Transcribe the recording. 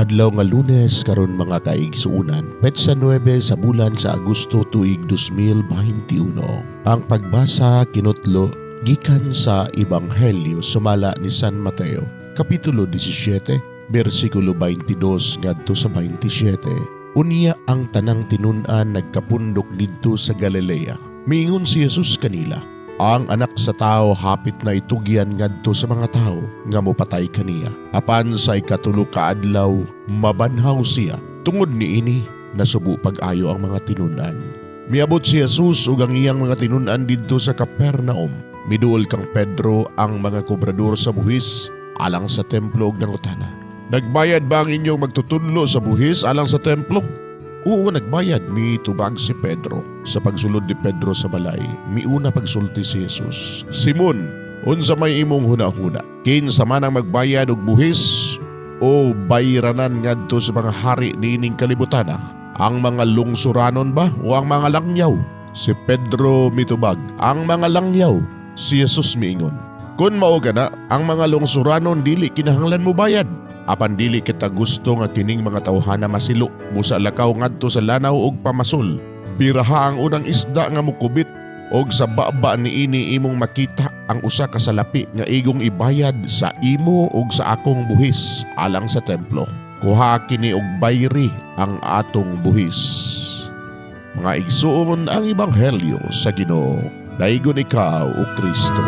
Adlaw nga Lunes karon mga kaigsuunan, petsa 9 sa bulan sa Agosto tuig 2021. Ang pagbasa kinutlo gikan sa Ebanghelyo sumala ni San Mateo, kapitulo 17, bersikulo 22 ngadto sa 27. Unya ang tanang tinun-an nagkapundok didto sa Galilea. Miingon si Jesus kanila, ang anak sa tao hapit na itugyan ngadto sa mga tao nga mopatay kaniya. Apan sa ikatulo ka adlaw mabanhaw siya. Tungod niini nasubo pag-ayo ang mga tinun-an. Miabot si Jesus ug ang iyang mga tinun-an didto sa Capernaum. Miduol kang Pedro ang mga kobrador sa buhis alang sa templo ug nangutana, nagbayad ba ang inyong magtutunlo sa buhis alang sa templo? Oo, nagbayad, mitubag si Pedro. Sa pagsulod ni Pedro sa balay, miuna pagsulti si Jesus, Simon, unsa may imong hunahuna? Kinsa man ang magbayad og buhis o bayranan ngadto sa mga hari niining kalibutana? Ang mga lungsuranon ba o ang mga langyaw? Si Pedro mitubag, ang mga langyaw. Si Jesus miingon, kun mao gana, ang mga lungsuranon dili kinahanglan mo bayad. Apan dili kita gusto nga kining mga tawhana masilo busa lakaw ngadto sa lanaw og pamasol. Biraha ang unang isda nga mukubit og sa baba niini imong makita ang usa ka salapi nga igong ibayad sa imo ug sa akong buhis alang sa templo. Kuha kini og bayri ang atong buhis. Mga igsuon ang Ebanghelyo sa Ginoo. Daigon ikaw o Kristo.